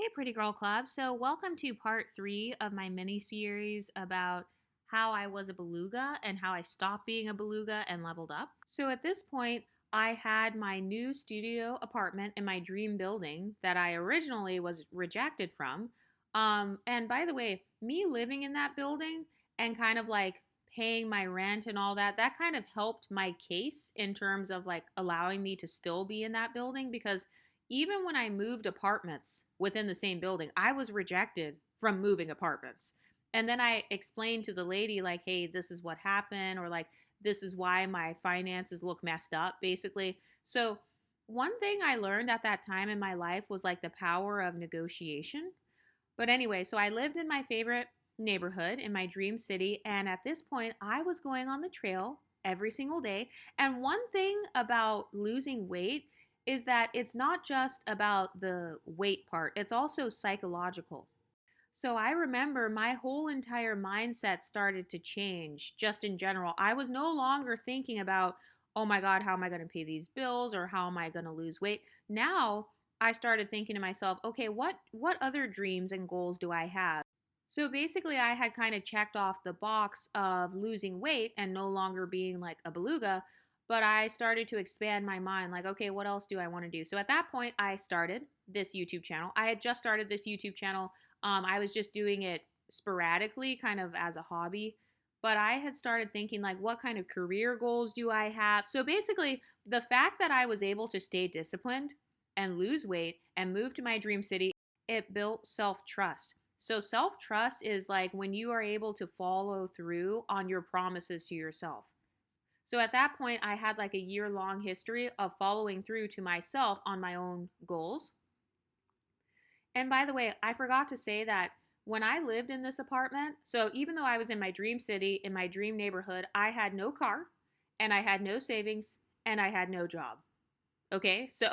Hey, Pretty Girl Club. So, welcome to part three of my mini series about how I was a beluga and how I stopped being a beluga and leveled up. So, at this point, I had my new studio apartment in my dream building that I originally was rejected from. And by the way, me living in that building and kind of like paying my rent and all that, that kind of helped my case in terms of like allowing me to still be in that building because even when I moved apartments within the same building, I was rejected from moving apartments. And then I explained to the lady, like, hey, this is what happened, or like, this is why my finances look messed up, basically. So, one thing I learned at that time in my life was like the power of negotiation. But anyway, so I lived in my favorite neighborhood in my dream city. And at this point, I was going on the trail every single day. And one thing about losing weight is that it's not just about the weight part, it's also psychological. So I remember my whole entire mindset started to change just in general. I was no longer thinking about, oh my God, how am I going to pay these bills or how am I going to lose weight? Now I started thinking to myself, okay, what other dreams and goals do I have? So basically I had kind of checked off the box of losing weight and no longer being like a beluga, but I started to expand my mind like, okay, what else do I want to do? So at that point I started this YouTube channel. I had just started this YouTube channel. I was just doing it sporadically, kind of as a hobby. But I had started thinking, like, what kind of career goals do I have? So basically, the fact that I was able to stay disciplined and lose weight and move to my dream city, it built self trust. So, self trust is like when you are able to follow through on your promises to yourself. So, at that point, I had like a year-long history of following through to myself on my own goals. And by the way, I forgot to say that when I lived in this apartment, so even though I was in my dream city, in my dream neighborhood, I had no car and I had no savings and I had no job. Okay, so,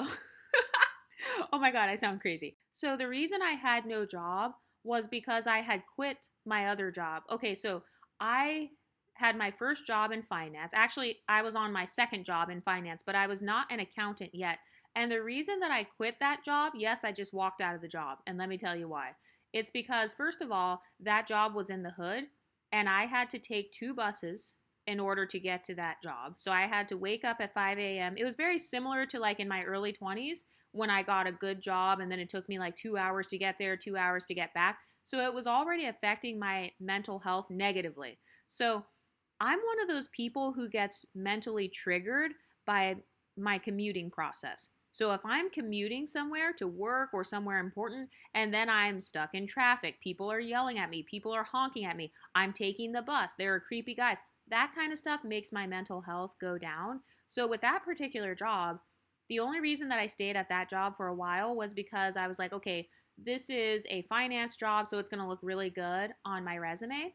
oh my God, I sound crazy. So the reason I had no job was because I had quit my other job. Okay, so I had my first job in finance. Actually, I was on my second job in finance, but I was not an accountant yet. And the reason that I quit that job, yes, I just walked out of the job. And let me tell you why. It's because, first of all, that job was in the hood, and I had to take two buses in order to get to that job. So I had to wake up at 5 a.m. It was very similar to like in my early 20s when I got a good job and then it took me like 2 hours to get there, 2 hours to get back. So it was already affecting my mental health negatively. So I'm one of those people who gets mentally triggered by my commuting process. So if I'm commuting somewhere to work or somewhere important and then I'm stuck in traffic, people are yelling at me, people are honking at me, I'm taking the bus, there are creepy guys. That kind of stuff makes my mental health go down. So with that particular job, the only reason that I stayed at that job for a while was because I was like, okay, this is a finance job, so it's going to look really good on my resume.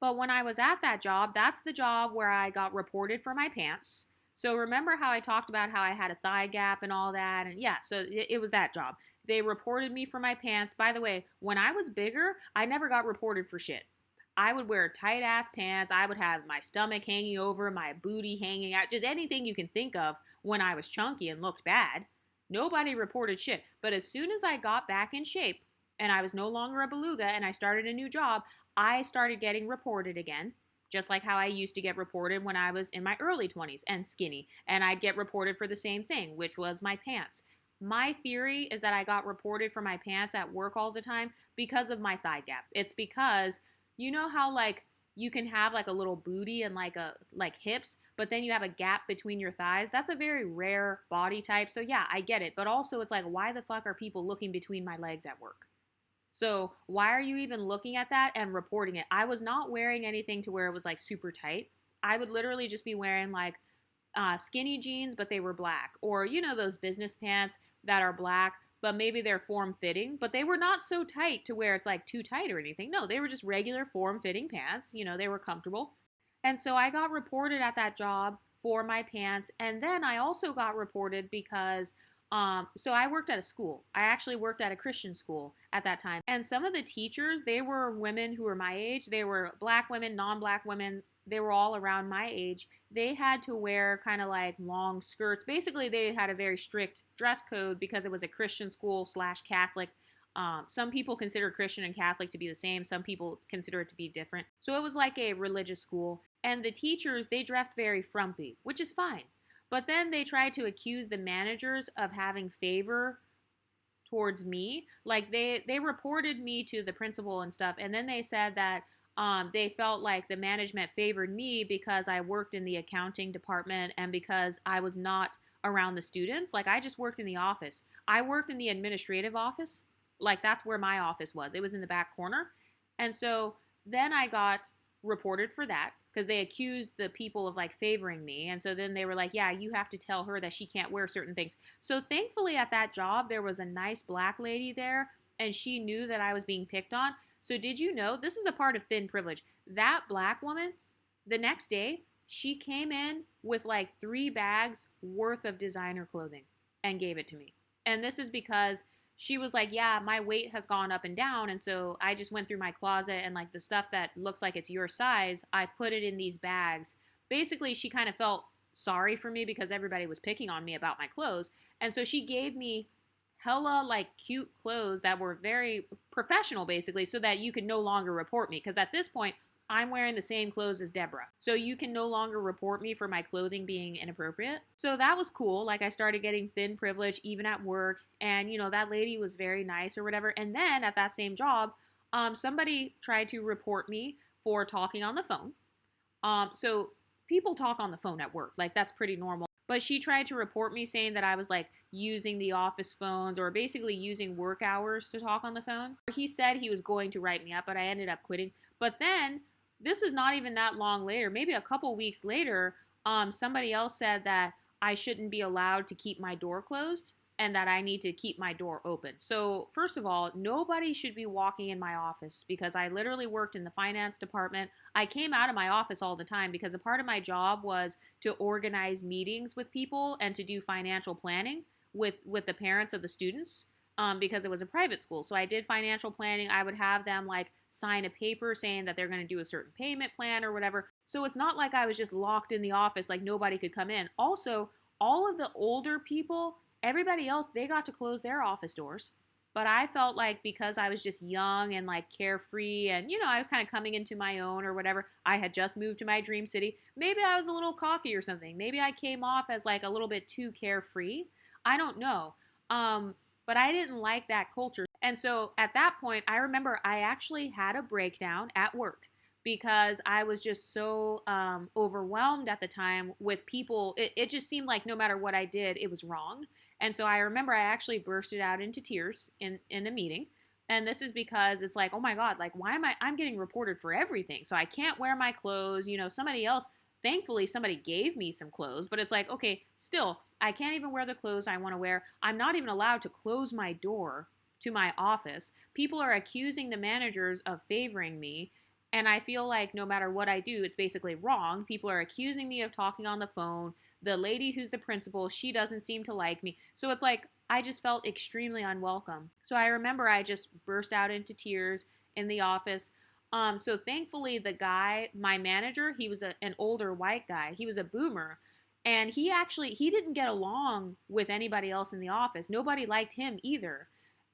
But when I was at that job, that's the job where I got reported for my pants. So remember how I talked about how I had a thigh gap and all that? And yeah, so it was that job. They reported me for my pants. By the way, when I was bigger, I never got reported for shit. I would wear tight ass pants. I would have my stomach hanging over, my booty hanging out, just anything you can think of when I was chunky and looked bad. Nobody reported shit. But as soon as I got back in shape and I was no longer a beluga and I started a new job, I started getting reported again, just like how I used to get reported when I was in my early 20s and skinny. And I'd get reported for the same thing, which was my pants. My theory is that I got reported for my pants at work all the time because of my thigh gap. It's because you know how like you can have like a little booty and like hips, but then you have a gap between your thighs. That's a very rare body type. So yeah, I get it. But also it's like why the fuck are people looking between my legs at work? So why are you even looking at that and reporting it? I was not wearing anything to where it was like super tight. I would literally just be wearing like skinny jeans, but they were black. Or, you know, those business pants that are black, but maybe they're form fitting, but they were not so tight to where it's like too tight or anything. No, they were just regular form fitting pants. You know, they were comfortable. And so I got reported at that job for my pants. And then I also got reported because so I worked at a school. I actually worked at a Christian school at that time. And some of the teachers, they were women who were my age. They were black women, non-black women. They were all around my age. They had to wear kind of like long skirts. Basically, they had a very strict dress code because it was a Christian school slash Catholic. Some people consider Christian and Catholic to be the same. Some people consider it to be different. So it was like a religious school. And the teachers, they dressed very frumpy, which is fine. But then they tried to accuse the managers of having favor towards me. Like they reported me to the principal and stuff, and then they said that they felt like the management favored me because I worked in the accounting department and because I was not around the students. Like I just worked in the office. I worked in the administrative office. Like that's where my office was. It was in the back corner. And so then I got reported for that because they accused the people of like favoring me. And so then they were like, yeah, you have to tell her that she can't wear certain things. So thankfully at that job, there was a nice black lady there and she knew that I was being picked on. So did you know, this is a part of thin privilege, that black woman, the next day, she came in with like 3 bags worth of designer clothing and gave it to me. And this is because she was like, yeah, my weight has gone up and down. And so I just went through my closet and like the stuff that looks like it's your size, I put it in these bags. Basically, she kind of felt sorry for me because everybody was picking on me about my clothes. And so she gave me hella like cute clothes that were very professional basically so that you could no longer report me. Because at this point, I'm wearing the same clothes as Deborah. So you can no longer report me for my clothing being inappropriate. So that was cool. Like I started getting thin privilege even at work. And, you know, that lady was very nice or whatever. And then at that same job, somebody tried to report me for talking on the phone. So people talk on the phone at work. Like that's pretty normal. But she tried to report me saying that I was like using the office phones or basically using work hours to talk on the phone. He said he was going to write me up, but I ended up quitting. But then this is not even that long later, maybe a couple weeks later, somebody else said that I shouldn't be allowed to keep my door closed and that I need to keep my door open. So first of all, nobody should be walking in my office because I literally worked in the finance department. I came out of my office all the time because a part of my job was to organize meetings with people and to do financial planning with the parents of the students. Because it was a private school. So I did financial planning. I would have them like sign a paper saying that they're going to do a certain payment plan or whatever. So it's not like I was just locked in the office, like nobody could come in. Also, all of the older people, everybody else, they got to close their office doors. But I felt like because I was just young and like carefree and, you know, I was kind of coming into my own or whatever, I had just moved to my dream city. Maybe I was a little cocky or something. Maybe I came off as like a little bit too carefree. I don't know. But I didn't like that culture. And so at that point, I remember I actually had a breakdown at work because I was just so overwhelmed at the time with people. It just seemed like no matter what I did, it was wrong. And so I remember I actually bursted out into tears in a meeting. And this is because it's like, oh my God, like, why am I'm getting reported for everything. So I can't wear my clothes. You know, somebody else, thankfully, somebody gave me some clothes, but it's like, okay, still, I can't even wear the clothes I want to wear. I'm not even allowed to close my door to my office. People are accusing the managers of favoring me. And I feel like no matter what I do, it's basically wrong. People are accusing me of talking on the phone. The lady who's the principal, she doesn't seem to like me. So it's like, I just felt extremely unwelcome. So I remember I just burst out into tears in the office. So thankfully the guy, my manager, he was an older white guy. He was a boomer. And he didn't get along with anybody else in the office. Nobody liked him either.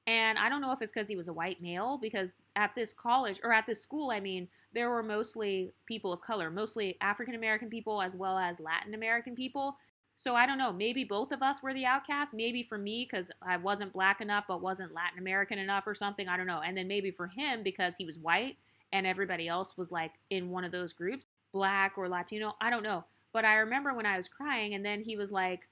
And I don't know if it's because he was a white male, because at this college, or at this school, I mean, there were mostly people of color, mostly African American people as well as Latin American people. So I don't know, maybe both of us were the outcast. Maybe for me, because I wasn't black enough, but wasn't Latin American enough or something. I don't know. And then maybe for him, because he was white and everybody else was like in one of those groups, black or Latino, I don't know. But I remember when I was crying, and then he was like,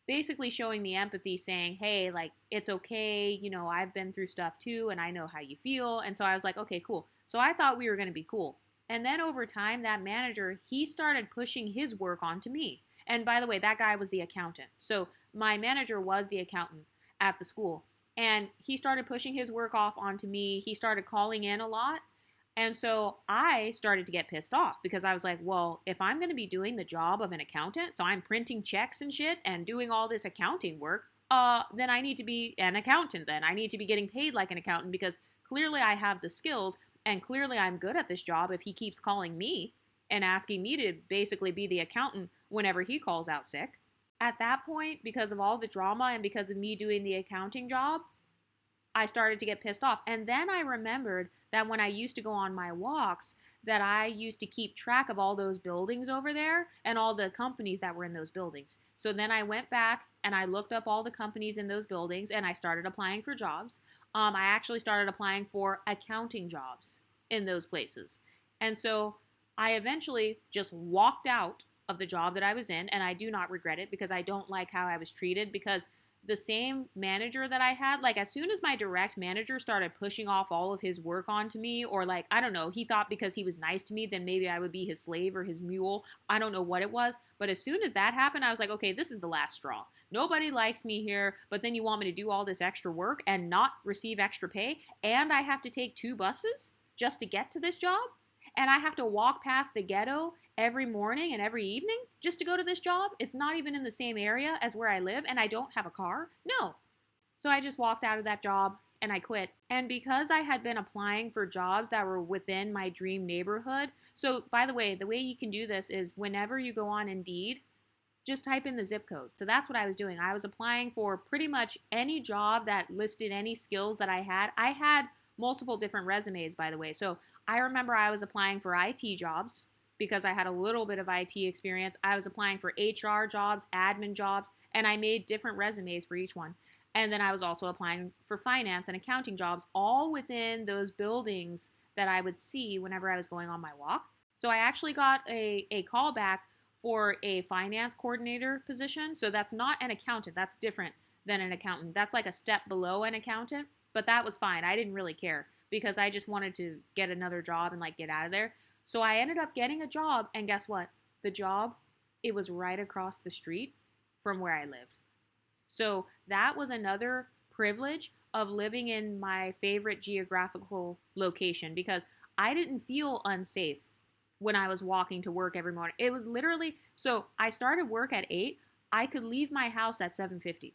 basically showing me empathy, saying, hey, like, it's okay, you know, I've been through stuff too, and I know how you feel. And so I was like, okay, cool. So I thought we were going to be cool. And then over time, that manager, he started pushing his work onto me. And by the way, that guy was the accountant. So my manager was the accountant at the school. And he started pushing his work off onto me. He started calling in a lot. And so I started to get pissed off because I was like, well, if I'm going to be doing the job of an accountant, so I'm printing checks and shit and doing all this accounting work, then I need to be an accountant then. I need to be getting paid like an accountant because clearly I have the skills and clearly I'm good at this job if he keeps calling me and asking me to basically be the accountant whenever he calls out sick. At that point, because of all the drama and because of me doing the accounting job, I started to get pissed off. And then I remembered that when I used to go on my walks, that I used to keep track of all those buildings over there and all the companies that were in those buildings. So then I went back and I looked up all the companies in those buildings and I started applying for jobs. I actually started applying for accounting jobs in those places. And so I eventually just walked out of the job that I was in, and I do not regret it because I don't like how I was treated. Because the same manager that I had, like, as soon as my direct manager started pushing off all of his work onto me, or like, I don't know, he thought because he was nice to me, then maybe I would be his slave or his mule. I don't know what it was. But as soon as that happened, I was like, okay, this is the last straw. Nobody likes me here, but then you want me to do all this extra work and not receive extra pay, and I have to take 2 buses just to get to this job? And I have to walk past the ghetto every morning and every evening just to go to this job? It's not even in the same area as where I live, and I don't have a car? No. So I just walked out of that job and I quit. And because I had been applying for jobs that were within my dream neighborhood, so by the way you can do this is whenever you go on Indeed, just type in the zip code. So that's what I was doing. I was applying for pretty much any job that listed any skills that I had. I had multiple different resumes, by the way. So I remember I was applying for IT jobs because I had a little bit of IT experience. I was applying for HR jobs, admin jobs, and I made different resumes for each one. And then I was also applying for finance and accounting jobs, all within those buildings that I would see whenever I was going on my walk. So I actually got a call back for a finance coordinator position. So that's not an accountant. That's different than an accountant. That's like a step below an accountant, but that was fine. I didn't really care because I just wanted to get another job and like get out of there. So I ended up getting a job, and guess what? The job, it was right across the street from where I lived. So that was another privilege of living in my favorite geographical location because I didn't feel unsafe when I was walking to work every morning. It was literally, so I started work at 8. I could leave my house at 7:50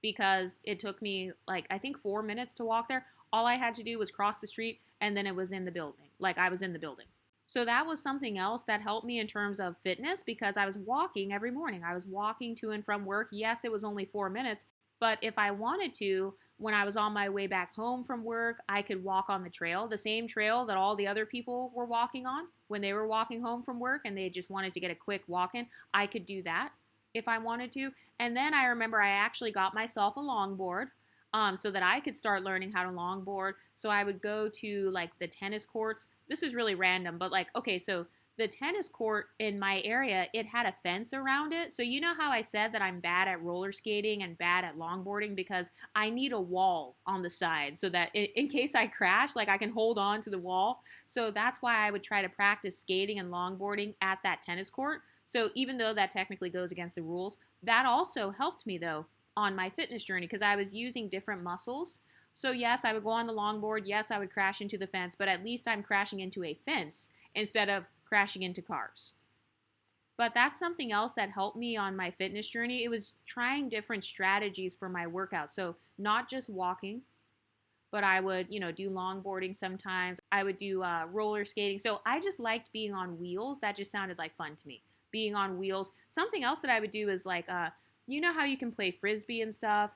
because it took me like, I think 4 minutes to walk there. All I had to do was cross the street and then it was in the building. Like I was in the building. So that was something else that helped me in terms of fitness because I was walking every morning. I was walking to and from work. Yes, it was only 4 minutes, but if I wanted to, when I was on my way back home from work, I could walk on the trail, the same trail that all the other people were walking on when they were walking home from work and they just wanted to get a quick walk in. I could do that if I wanted to. And then I remember I actually got myself a longboard so that I could start learning how to longboard. So I would go to like the tennis courts. This is really random, but like, okay, so the tennis court in my area, it had a fence around it. So you know how I said that I'm bad at roller skating and bad at longboarding because I need a wall on the side so that in case I crash, like I can hold on to the wall. So that's why I would try to practice skating and longboarding at that tennis court. So even though that technically goes against the rules, that also helped me though on my fitness journey because I was using different muscles. So yes, I would go on the longboard. Yes, I would crash into the fence, but at least I'm crashing into a fence instead of crashing into cars. But that's something else that helped me on my fitness journey. It was trying different strategies for my workout. So not just walking, but I would, do longboarding sometimes. I would do roller skating. So I just liked being on wheels. That just sounded like fun to me. Being on wheels. Something else that I would do is like, you know how you can play frisbee and stuff?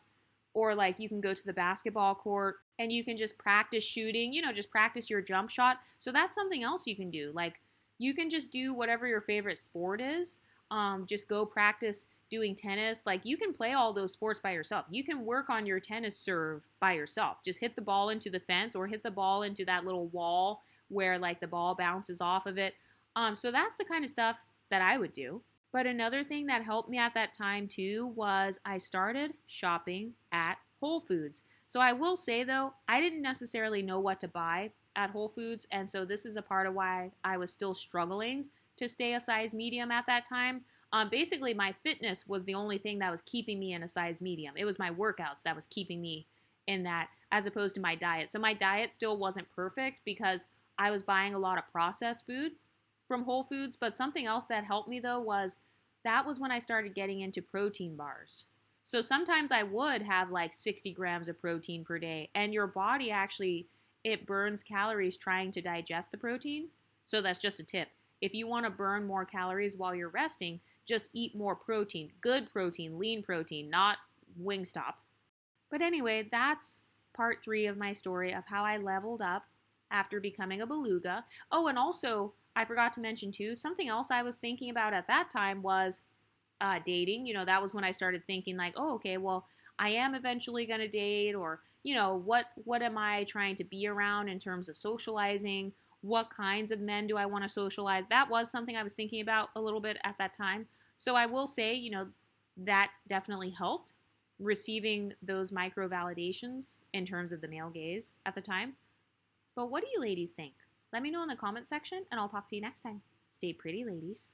Or like you can go to the basketball court and you can just practice shooting, just practice your jump shot. So that's something else you can do. Like you can just do whatever your favorite sport is. Just go practice doing tennis. Like you can play all those sports by yourself. You can work on your tennis serve by yourself. Just hit the ball into the fence or hit the ball into that little wall where like the ball bounces off of it. So that's the kind of stuff that I would do. But another thing that helped me at that time too was I started shopping at Whole Foods. So I will say though, I didn't necessarily know what to buy at Whole Foods. And so this is a part of why I was still struggling to stay a size medium at that time. Basically, my fitness was the only thing that was keeping me in a size medium. It was my workouts that was keeping me in that as opposed to my diet. So my diet still wasn't perfect because I was buying a lot of processed food from Whole Foods. But something else that helped me though was that was when I started getting into protein bars. So sometimes I would have like 60 grams of protein per day, and your body actually, it burns calories trying to digest the protein. So that's just a tip. If you want to burn more calories while you're resting, just eat more protein. Good protein, lean protein, not Wingstop. But anyway, that's part 3 of my story of how I leveled up after becoming a beluga. Oh, and also, I forgot to mention too, something else I was thinking about at that time was dating. That was when I started thinking like, oh, okay, well, I am eventually going to date, or what am I trying to be around in terms of socializing? What kinds of men do I want to socialize? That was something I was thinking about a little bit at that time. So I will say, that definitely helped receiving those micro validations in terms of the male gaze at the time. But what do you ladies think? Let me know in the comment section, and I'll talk to you next time. Stay pretty, ladies.